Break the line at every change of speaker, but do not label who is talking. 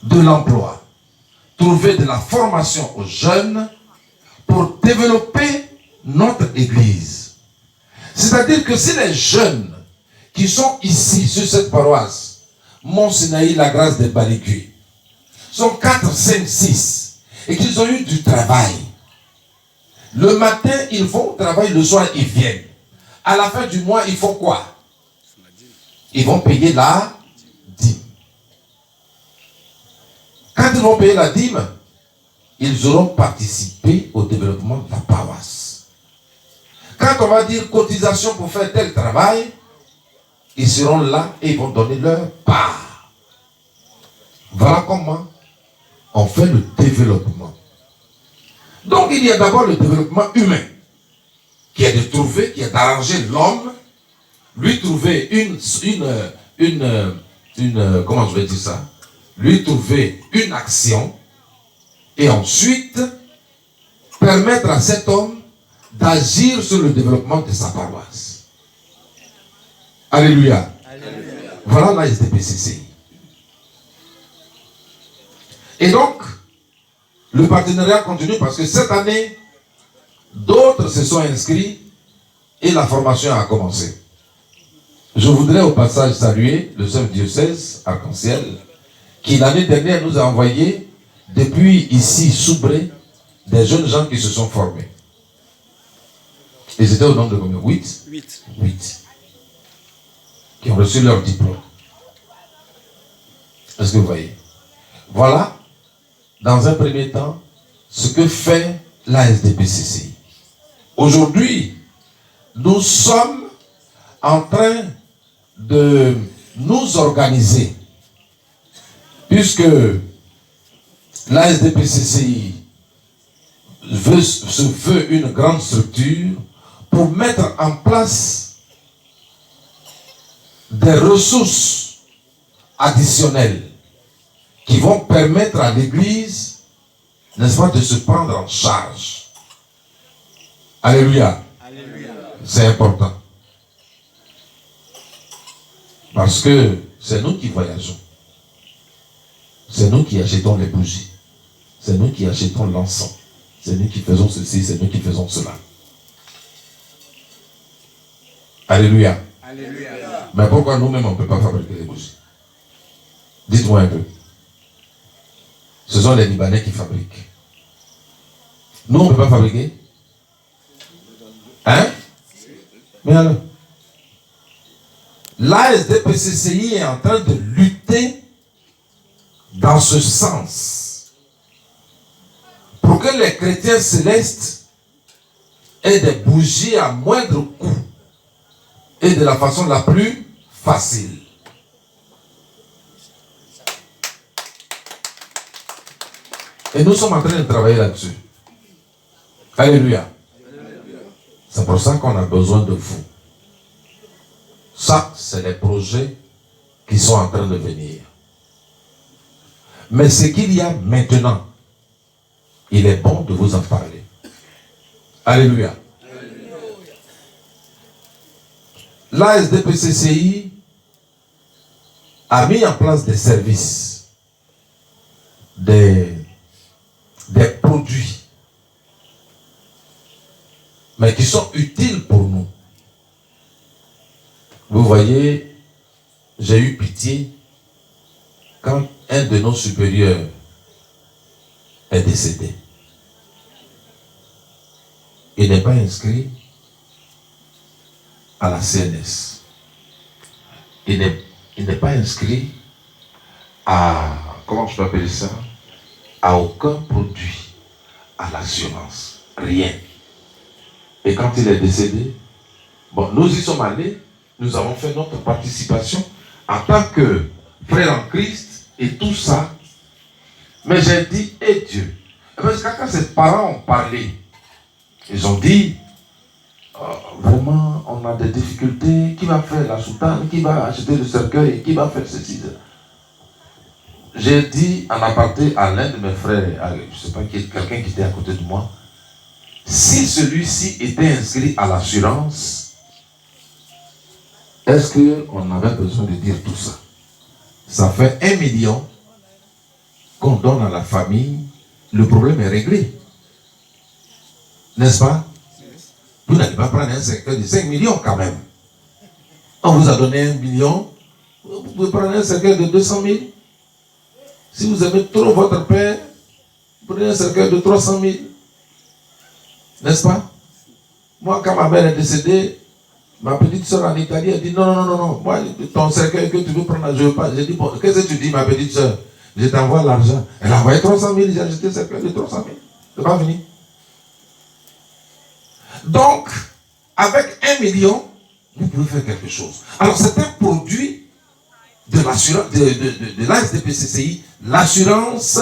de l'emploi, trouver de la formation aux jeunes pour développer notre église. C'est-à-dire que si les jeunes qui sont ici sur cette paroisse, Mont-Sinaï, la grâce des Baligui, sont 4, 5, 6 et qu'ils ont eu du travail, le matin ils vont au travail, le soir ils viennent. À la fin du mois, ils font quoi? Ils vont payer la dîme. Quand ils vont payer la dîme, ils auront participé au développement de la paroisse. Quand on va dire cotisation pour faire tel travail, ils seront là et ils vont donner leur part. Voilà comment on fait le développement. Donc il y a d'abord le développement humain, qui est de trouver, qui est d'arranger l'homme, lui trouver comment je vais dire ça, lui trouver une action, et ensuite permettre à cet homme d'agir sur le développement de sa paroisse. Alléluia. Alléluia. Voilà la SDPCCI. Et donc, le partenariat continue parce que cette année, d'autres se sont inscrits et la formation a commencé. Je voudrais au passage saluer le chef diocèse Arc-en-Ciel qui l'année dernière nous a envoyé depuis ici, Soubré, des jeunes gens qui se sont formés. Ils étaient au nombre de combien? 8 qui ont reçu leur diplôme. Est-ce que vous voyez? Voilà, dans un premier temps, ce que fait la SDPCCI. Aujourd'hui, nous sommes en train de nous organiser, puisque la SDPCCI se veut une grande structure pour mettre en place des ressources additionnelles qui vont permettre à l'Église, n'est-ce pas, de se prendre en charge. Alléluia. Alléluia. C'est important. Parce que c'est nous qui voyageons. C'est nous qui achetons les bougies. C'est nous qui achetons l'encens. C'est nous qui faisons ceci, c'est nous qui faisons cela. Alléluia. Alléluia. Mais pourquoi nous-mêmes on ne peut pas fabriquer les bougies? Dites-moi un peu. Ce sont les Libanais qui fabriquent. Nous, on ne peut pas fabriquer? Hein? Mais alors? La SDPCCI est en train de lutter dans ce sens pour que les chrétiens célestes aient des bougies à moindre coût et de la façon la plus facile. Et nous sommes en train de travailler là-dessus. Alléluia. C'est pour ça qu'on a besoin de vous. Ça, c'est les projets qui sont en train de venir. Mais ce qu'il y a maintenant, il est bon de vous en parler. Alléluia. La SDPCCI a mis en place des services, des produits, mais qui sont utiles pour nous. Vous voyez, j'ai eu pitié quand un de nos supérieurs est décédé. Il n'est pas inscrit à la CNS. Il n'est pas inscrit à, comment je peux appeler ça, à aucun produit, à l'assurance, rien. Et quand il est décédé, bon, nous y sommes allés, nous avons fait notre participation en tant que frère en Christ et tout ça. Mais j'ai dit, et Dieu, parce que quand ses parents ont parlé, ils ont dit, vraiment, on a des difficultés, qui va faire la soutane, qui va acheter le cercueil, qui va faire ceci. J'ai dit en aparté à l'un de mes frères, je ne sais pas, quelqu'un qui était à côté de moi, si celui-ci était inscrit à l'assurance, est-ce qu'on avait besoin de dire tout ça? Ça fait 1 million qu'on donne à la famille, le problème est réglé. N'est-ce pas? Vous n'allez pas prendre un cercueil de 5 millions quand même. On vous a donné 1 million, vous pouvez prendre un cercueil de 200 000. Si vous aimez trop votre père, prenez un cercueil de 300 000. N'est-ce pas? Moi, quand ma mère est décédée, ma petite soeur en Italie, elle dit non. Moi, ton cercueil que tu veux prendre, je ne veux pas. J'ai dit, bon, qu'est-ce que tu dis, ma petite soeur? Je t'envoie l'argent. Elle a envoyé 300 000, j'ai acheté le cercueil de 300 000. C'est pas fini. Donc, avec 1 million, vous pouvez faire quelque chose. Alors, c'est un produit de l'assurance, de l'ASDPCCI, l'assurance